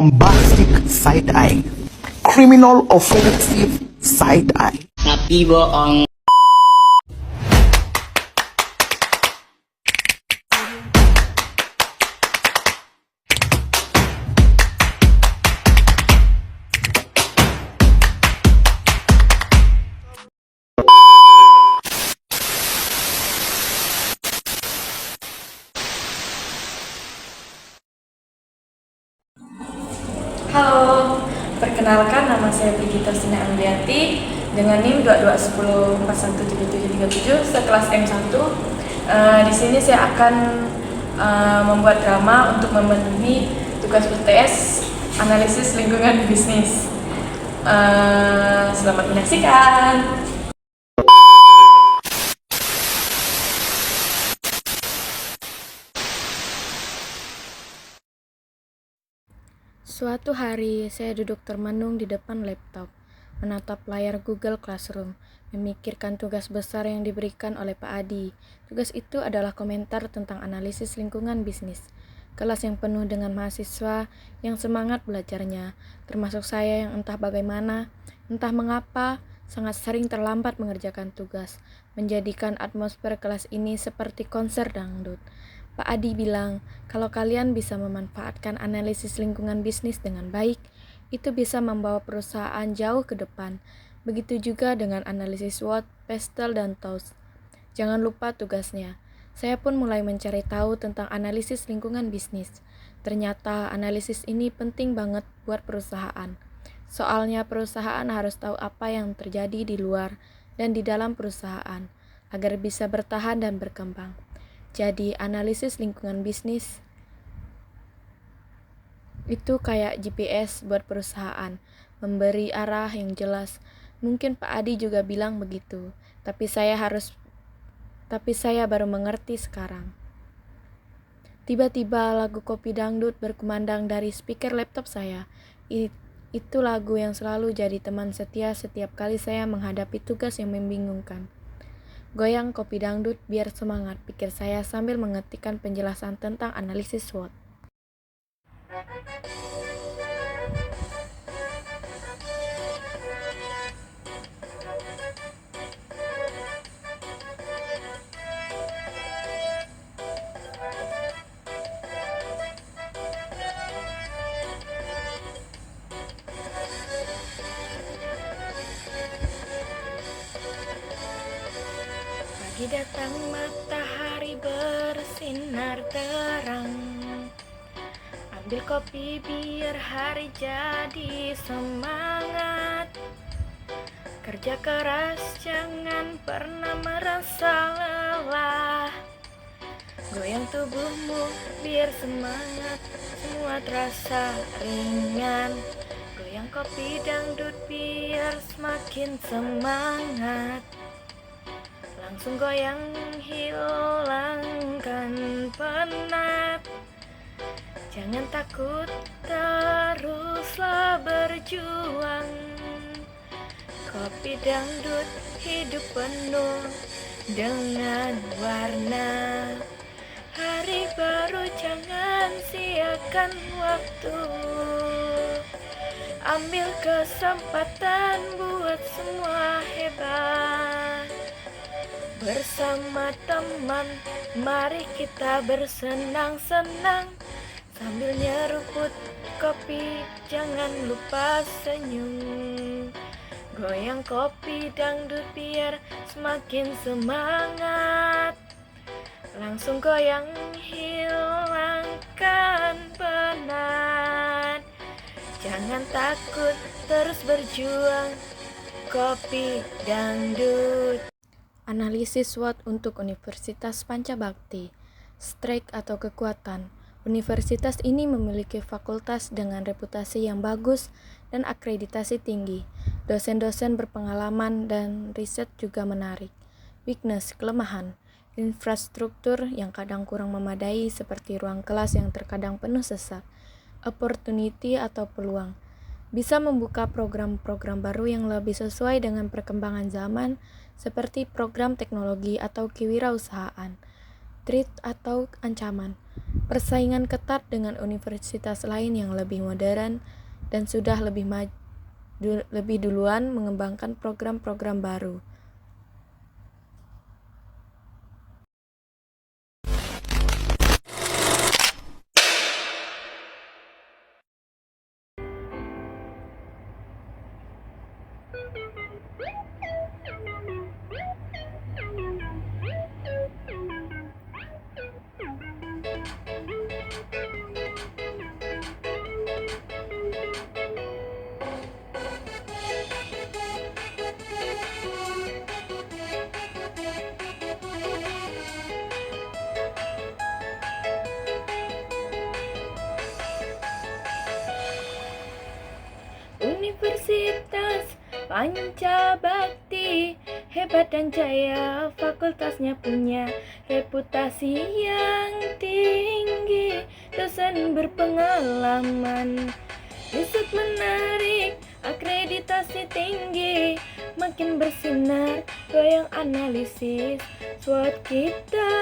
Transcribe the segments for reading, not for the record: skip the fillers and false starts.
bombastic side-eye, criminal offensive side-eye. Tapi bohong. Halo, perkenalkan nama saya Brigita Sina Amriati dengan NIM 2210417737 sekelas M1. Di sini saya akan membuat drama untuk memenuhi tugas UTS analisis lingkungan bisnis. Selamat menyaksikan. Suatu hari, saya duduk termenung di depan laptop, menatap layar Google Classroom, memikirkan tugas besar yang diberikan oleh Pak Adi. Tugas itu adalah komentar tentang analisis lingkungan bisnis. Kelas yang penuh dengan mahasiswa yang semangat belajarnya, termasuk saya yang entah bagaimana, entah mengapa, sangat sering terlambat mengerjakan tugas, menjadikan atmosfer kelas ini seperti konser dangdut. Pak Adi bilang, kalau kalian bisa memanfaatkan analisis lingkungan bisnis dengan baik, itu bisa membawa perusahaan jauh ke depan. Begitu juga dengan analisis SWOT, PESTEL, dan TOWS. Jangan lupa tugasnya. Saya pun mulai mencari tahu tentang analisis lingkungan bisnis. Ternyata analisis ini penting banget buat perusahaan. Soalnya perusahaan harus tahu apa yang terjadi di luar dan di dalam perusahaan, agar bisa bertahan dan berkembang. Jadi, analisis lingkungan bisnis itu kayak GPS buat perusahaan, memberi arah yang jelas. Mungkin Pak Adi juga bilang begitu, tapi saya baru mengerti sekarang. Tiba-tiba lagu Kopi Dangdut berkumandang dari speaker laptop saya. Itu lagu yang selalu jadi teman setia setiap kali saya menghadapi tugas yang membingungkan. Goyang kopi dangdut biar semangat, pikir saya sambil mengetikkan penjelasan tentang analisis SWOT. Pagi datang matahari bersinar terang. Ambil kopi biar hari jadi semangat. Kerja keras jangan pernah merasa lelah. Goyang tubuhmu biar semangat, semua terasa ringan. Goyang kopi dangdut biar semakin semangat. Langsung goyang hilangkan penat. Jangan takut, teruslah berjuang. Kopi dangdut hidup penuh dengan warna. Hari baru jangan siakan waktu. Ambil kesempatan buat semua hebat. Bersama teman, mari kita bersenang-senang. Sambil nyeruput kopi, jangan lupa senyum. Goyang kopi dangdut biar semakin semangat. Langsung goyang hilangkan penat. Jangan takut, terus berjuang. Kopi dangdut. Analisis SWOT untuk Universitas Pancabakti. Strike atau kekuatan. Universitas ini memiliki fakultas dengan reputasi yang bagus dan akreditasi tinggi. Dosen-dosen berpengalaman dan riset juga menarik. Weakness, kelemahan. Infrastruktur yang kadang kurang memadai seperti ruang kelas yang terkadang penuh sesak. Opportunity atau peluang. Bisa membuka program-program baru yang lebih sesuai dengan perkembangan zaman, seperti program teknologi atau kewirausahaan. Threat atau ancaman. Persaingan ketat dengan universitas lain yang lebih modern dan sudah lebih duluan mengembangkan program-program baru. Universitas Pancabakti hebat dan jaya, fakultasnya punya reputasi yang tinggi, dosen berpengalaman, riset menarik, akreditasi tinggi, makin bersinar goyang analisis, SWOT kita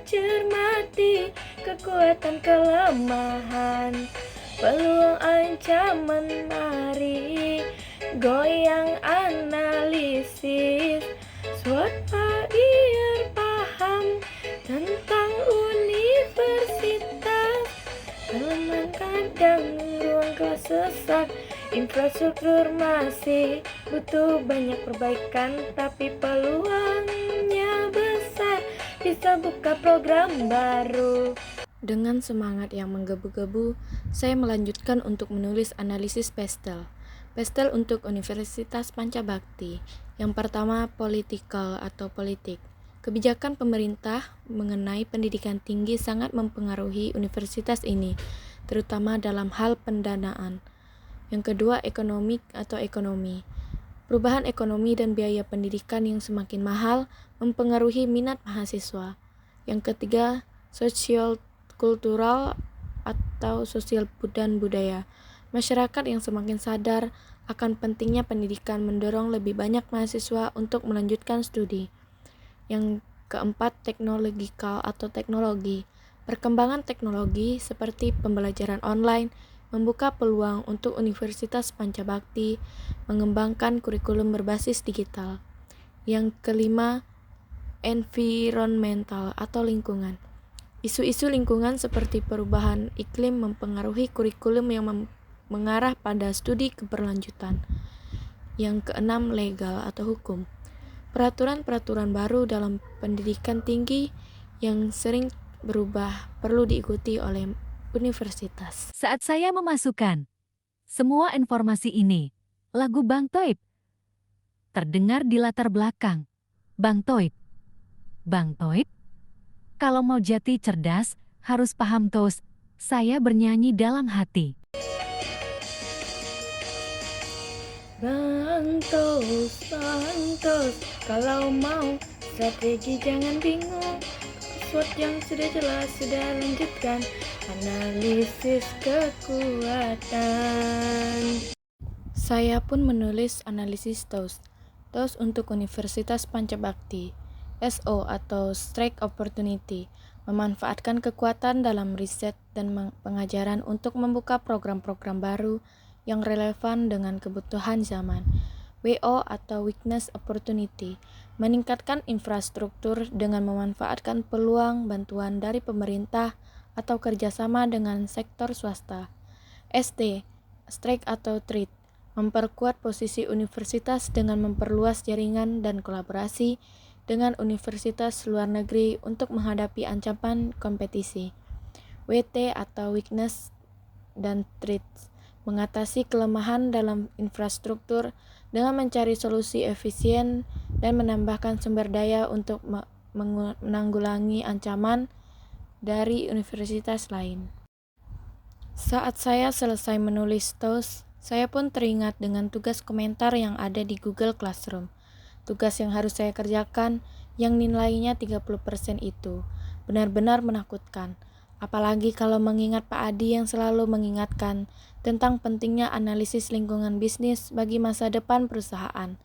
cermati, kekuatan kelemahan, peluang ancaman, mari goyang analisis, SWOT biar paham tentang universitas. Halaman kadang ruang kelas sesak, infrastruktur masih butuh banyak perbaikan, tapi peluangnya besar, bisa buka program baru. Dengan semangat yang menggebu-gebu, saya melanjutkan untuk menulis analisis PESTEL. PESTEL untuk Universitas Pancabakti. Yang pertama, political atau politik. Kebijakan pemerintah mengenai pendidikan tinggi sangat mempengaruhi universitas ini, terutama dalam hal pendanaan. Yang kedua, ekonomik atau ekonomi. Perubahan ekonomi dan biaya pendidikan yang semakin mahal mempengaruhi minat mahasiswa. Yang ketiga, sosial kultural atau sosial dan budaya. Masyarakat yang semakin sadar akan pentingnya pendidikan mendorong lebih banyak mahasiswa untuk melanjutkan studi. Yang keempat, teknologikal atau teknologi. Perkembangan teknologi seperti pembelajaran online membuka peluang untuk Universitas Pancabakti mengembangkan kurikulum berbasis digital. Yang kelima, environmental atau lingkungan. Isu-isu lingkungan seperti perubahan iklim mempengaruhi kurikulum yang mengarah pada studi keberlanjutan. Yang keenam, legal atau hukum. Peraturan-peraturan baru dalam pendidikan tinggi yang sering berubah perlu diikuti oleh universitas. Saat saya memasukkan semua informasi ini, lagu Bang Toib terdengar di latar belakang. Bang Toib. Bang Toib? Kalau mau jati cerdas, harus paham tos. Saya bernyanyi dalam hati. Bang Tos, kalau mau strategi jangan bingung. SWOT yang sudah jelas, sudah lanjutkan analisis kekuatan. Saya pun menulis analisis TOS untuk Universitas Pancabakti. SO atau Strike Opportunity, memanfaatkan kekuatan dalam riset dan pengajaran untuk membuka program-program baru yang relevan dengan kebutuhan zaman. WO atau Weakness Opportunity, meningkatkan infrastruktur dengan memanfaatkan peluang bantuan dari pemerintah atau kerjasama dengan sektor swasta. ST, Strike atau Treat, memperkuat posisi universitas dengan memperluas jaringan dan kolaborasi dengan universitas luar negeri untuk menghadapi ancaman kompetisi. WT atau Weakness dan Threats, mengatasi kelemahan dalam infrastruktur dengan mencari solusi efisien dan menambahkan sumber daya untuk menanggulangi ancaman dari universitas lain. Saat saya selesai menulis TOS, saya pun teringat dengan tugas komentar yang ada di Google Classroom. Tugas yang harus saya kerjakan yang nilainya 30% itu benar-benar menakutkan. Apalagi kalau mengingat Pak Adi yang selalu mengingatkan tentang pentingnya analisis lingkungan bisnis bagi masa depan perusahaan.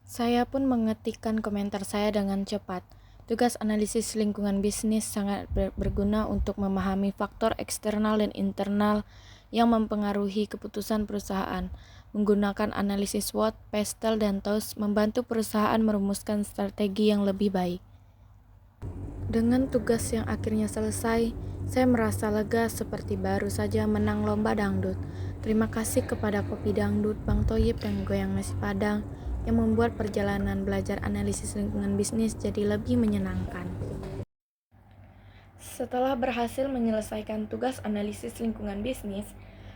Saya pun mengetikkan komentar saya dengan cepat. Tugas analisis lingkungan bisnis sangat berguna untuk memahami faktor eksternal dan internal yang mempengaruhi keputusan perusahaan. Menggunakan analisis SWOT, PESTEL, dan TOWS membantu perusahaan merumuskan strategi yang lebih baik. Dengan tugas yang akhirnya selesai, saya merasa lega seperti baru saja menang lomba dangdut. Terima kasih kepada Kopi Dangdut, Bang Toyib, dan Goyang Nasi Padang yang membuat perjalanan belajar analisis lingkungan bisnis jadi lebih menyenangkan. Setelah berhasil menyelesaikan tugas analisis lingkungan bisnis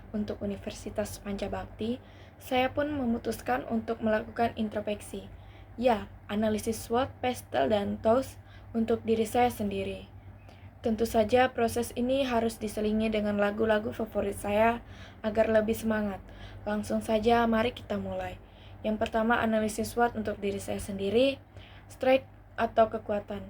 untuk Universitas Pancabakti, saya pun memutuskan untuk melakukan introspeksi. Ya, analisis SWOT, PESTEL, dan TOWS untuk diri saya sendiri. Tentu saja proses ini harus diselingi dengan lagu-lagu favorit saya agar lebih semangat. Langsung saja mari kita mulai. Yang pertama, analisis SWOT untuk diri saya sendiri, strength atau kekuatan.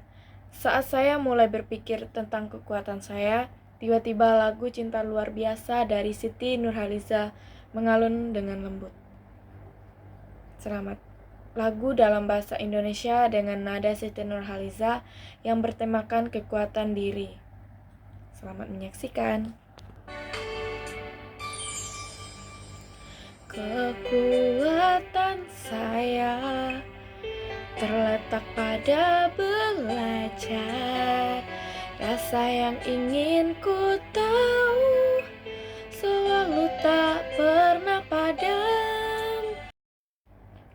Saat saya mulai berpikir tentang kekuatan saya, tiba-tiba lagu Cinta Luar Biasa dari Siti Nurhaliza mengalun dengan lembut. Selamat. Lagu dalam bahasa Indonesia dengan nada Siti Nurhaliza yang bertemakan kekuatan diri. Selamat menyaksikan. Kekuatan saya terletak pada belajar. Rasa yang ingin ku tahu selalu tak pernah padam.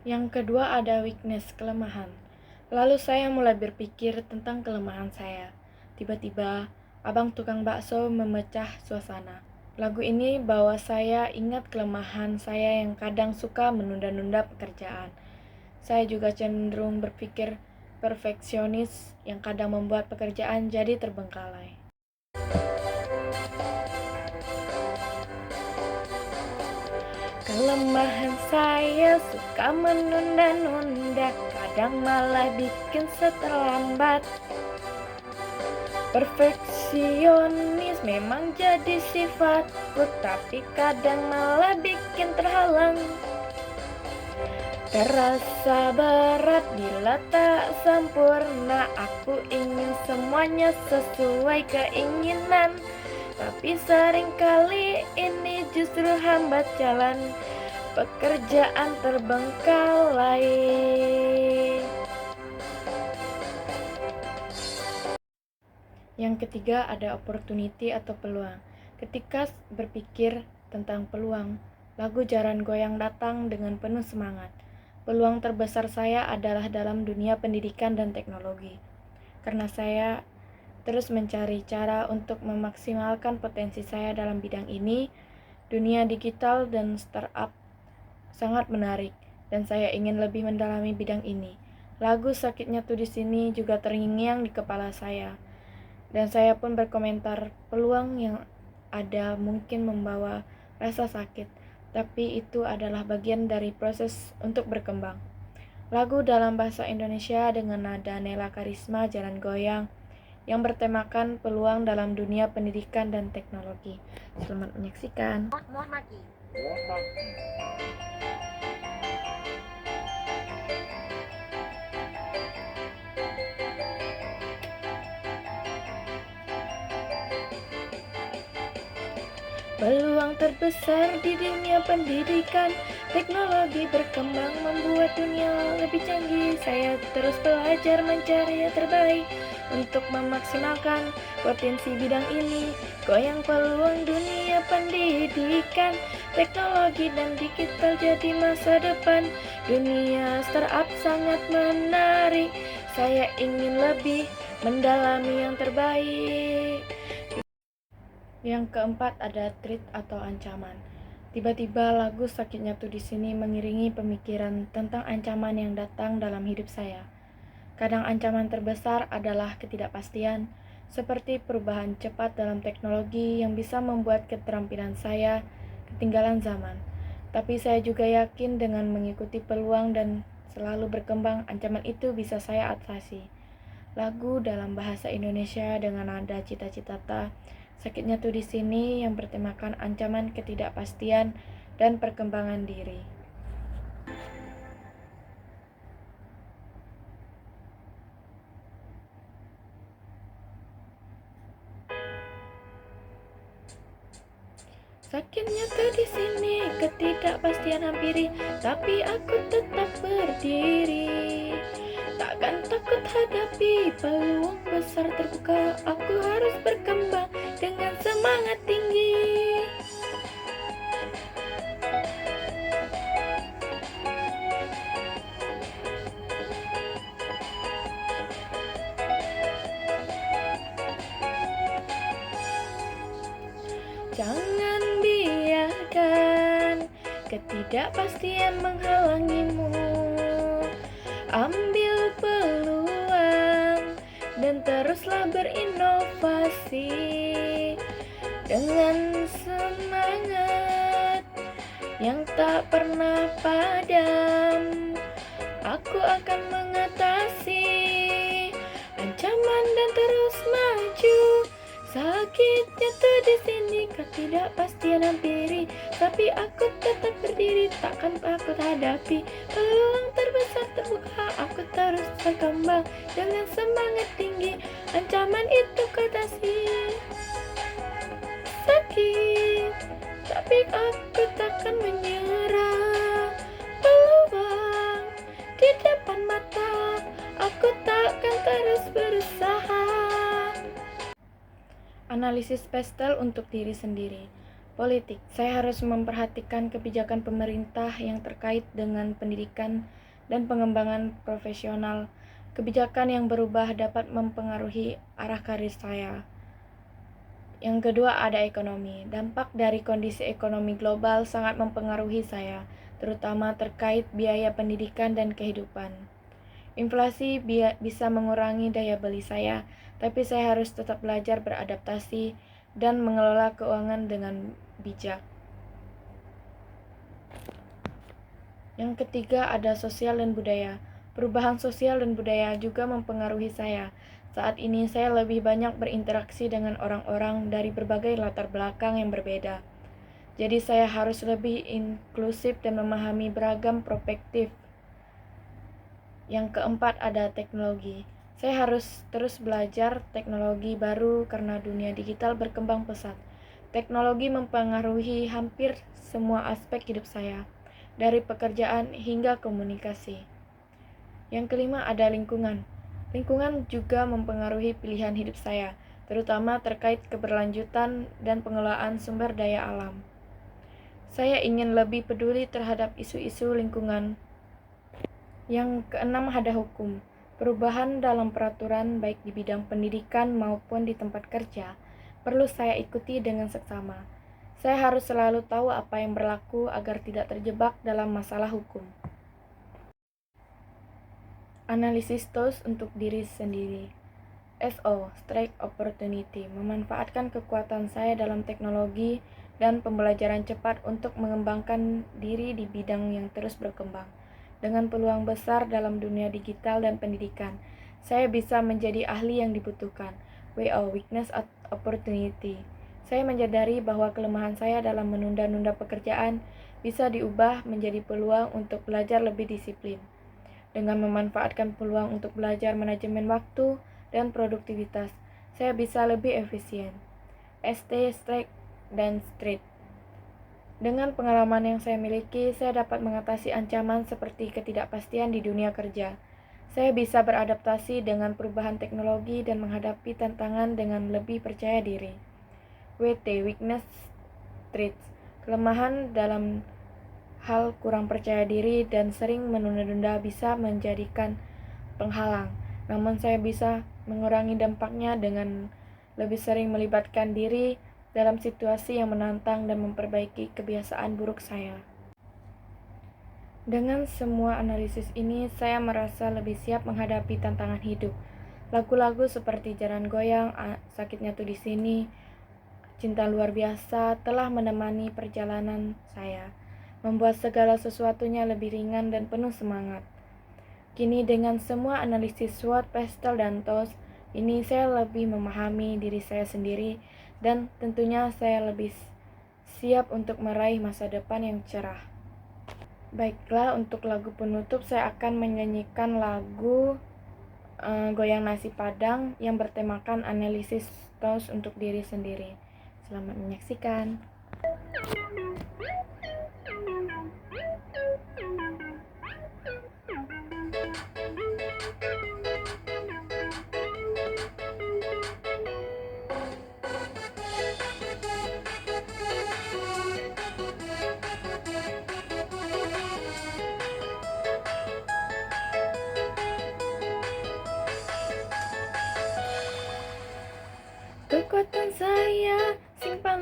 Yang kedua ada weakness, kelemahan. Lalu saya mulai berpikir tentang kelemahan saya. Tiba-tiba abang tukang bakso memecah suasana. Lagu ini bawa saya ingat kelemahan saya yang kadang suka menunda-nunda pekerjaan. Saya juga cenderung berpikir perfeksionis yang kadang membuat pekerjaan jadi terbengkalai. Kelemahan saya suka menunda-nunda, kadang malah bikin terlambat. Perfeksionis memang jadi sifatku, tapi kadang malah bikin terhalang. Terasa berat bila tak sempurna, aku ingin semuanya sesuai keinginan. Tapi seringkali ini justru hambat jalan, pekerjaan terbengkalai. Yang ketiga ada opportunity atau peluang. Ketika berpikir tentang peluang, lagu Jaran Goyang datang dengan penuh semangat. Peluang terbesar saya adalah dalam dunia pendidikan dan teknologi. Karena saya terus mencari cara untuk memaksimalkan potensi saya dalam bidang ini, dunia digital dan startup sangat menarik, dan saya ingin lebih mendalami bidang ini. Lagu Sakitnya Tuh di Sini juga terngiang di kepala saya. Dan saya pun berkomentar, peluang yang ada mungkin membawa rasa sakit, tapi itu adalah bagian dari proses untuk berkembang. Lagu dalam bahasa Indonesia dengan nada Nela Karisma, Jalan Goyang, yang bertemakan peluang dalam dunia pendidikan dan teknologi. Selamat menyaksikan. Peluang terbesar di dunia pendidikan, teknologi berkembang membuat dunia lebih canggih. Saya terus belajar mencari yang terbaik untuk memaksimalkan potensi bidang ini. Goyang peluang dunia pendidikan, teknologi dan digital jadi masa depan. Dunia startup sangat menarik, saya ingin lebih mendalami yang terbaik. Yang keempat ada threat atau ancaman. Tiba-tiba lagu Sakitnya Tuh di Sini mengiringi pemikiran tentang ancaman yang datang dalam hidup saya. Kadang ancaman terbesar adalah ketidakpastian, seperti perubahan cepat dalam teknologi yang bisa membuat keterampilan saya ketinggalan zaman. Tapi saya juga yakin dengan mengikuti peluang dan selalu berkembang, ancaman itu bisa saya atasi. Lagu dalam bahasa Indonesia dengan nada Cita-Cita Sakitnya Tuh di Sini yang bertemakan ancaman ketidakpastian dan perkembangan diri. ketidakpastian hampiri, tapi aku tetap berdiri. Takkan takut hadapi peluang besar terbuka, aku harus berkembang dengan semangat tinggi. Jangan biarkan ketidakpastian menghalangimu. Ambil peluang dan teruslah berinovasi dengan semangat yang tak pernah padam. Aku akan mengatasi ancaman dan terus maju. Sakitnya tuh di sini, ketidakpastian hampiri, tapi aku tetap berdiri. Takkan takut hadapi peluang terbesar terbuka, aku terus berkembang dengan semangat tinggi. Ancaman itu kuatasi. Sakit, tapi aku takkan menyerah. Peluang di depan mata, aku takkan terus berusaha. Analisis pastel untuk diri sendiri. Politik. Saya harus memperhatikan kebijakan pemerintah yang terkait dengan pendidikan dan pengembangan profesional. Kebijakan yang berubah dapat mempengaruhi arah karir saya. Yang kedua ada ekonomi. Dampak dari kondisi ekonomi global sangat mempengaruhi saya, terutama terkait biaya pendidikan dan kehidupan. Inflasi bisa mengurangi daya beli saya, tapi saya harus tetap belajar beradaptasi dan mengelola keuangan dengan bijak. Yang ketiga ada sosial dan budaya. Perubahan sosial dan budaya juga mempengaruhi saya. Saat ini saya lebih banyak berinteraksi dengan orang-orang dari berbagai latar belakang yang berbeda. Jadi saya harus lebih inklusif dan memahami beragam perspektif. Yang keempat ada teknologi. Saya harus terus belajar teknologi baru karena dunia digital berkembang pesat. Teknologi mempengaruhi hampir semua aspek hidup saya, dari pekerjaan hingga komunikasi. Yang kelima ada lingkungan. Lingkungan juga mempengaruhi pilihan hidup saya, terutama terkait keberlanjutan dan pengelolaan sumber daya alam. Saya ingin lebih peduli terhadap isu-isu lingkungan. Yang keenam ada hukum. Perubahan dalam peraturan baik di bidang pendidikan maupun di tempat kerja perlu saya ikuti dengan seksama. Saya harus selalu tahu apa yang berlaku agar tidak terjebak dalam masalah hukum. Analisis TOS untuk diri sendiri. SO, Strike Opportunity, memanfaatkan kekuatan saya dalam teknologi dan pembelajaran cepat untuk mengembangkan diri di bidang yang terus berkembang. Dengan peluang besar dalam dunia digital dan pendidikan, saya bisa menjadi ahli yang dibutuhkan. WO, Weakness Opportunity. Saya menyadari bahwa kelemahan saya dalam menunda-nunda pekerjaan bisa diubah menjadi peluang untuk belajar lebih disiplin. Dengan memanfaatkan peluang untuk belajar manajemen waktu dan produktivitas, saya bisa lebih efisien. ST, Strike, dan Street. Dengan pengalaman yang saya miliki, saya dapat mengatasi ancaman seperti ketidakpastian di dunia kerja. Saya bisa beradaptasi dengan perubahan teknologi dan menghadapi tantangan dengan lebih percaya diri. WT, Weakness Traits, kelemahan dalam hal kurang percaya diri dan sering menunda-nunda bisa menjadikan penghalang. Namun saya bisa mengurangi dampaknya dengan lebih sering melibatkan diri dalam situasi yang menantang dan memperbaiki kebiasaan buruk saya. Dengan semua analisis ini, saya merasa lebih siap menghadapi tantangan hidup. Lagu-lagu seperti Jalan Goyang, Sakitnya Tuh di Sini, Cinta Luar Biasa telah menemani perjalanan saya, membuat segala sesuatunya lebih ringan dan penuh semangat. Kini dengan semua analisis SWOT, pastel, dan TOS, ini saya lebih memahami diri saya sendiri dan tentunya saya lebih siap untuk meraih masa depan yang cerah. Baiklah, untuk lagu penutup saya akan menyanyikan lagu Goyang Nasi Padang yang bertemakan analisis TOS untuk diri sendiri. Selamat menyaksikan.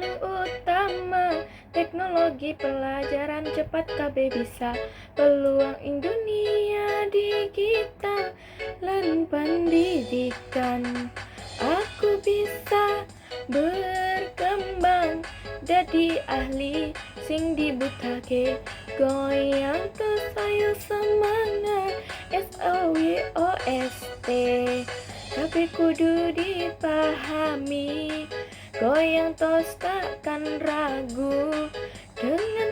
paling utama. Teknologi pelajaran cepat KB bisa, peluang dunia digital lan pendidikan. Aku bisa berkembang jadi ahli sing dibutake, goyang terus ayo semangat SOWOST. Tapi kudu dipahami, goyang tos takkan ragu dengan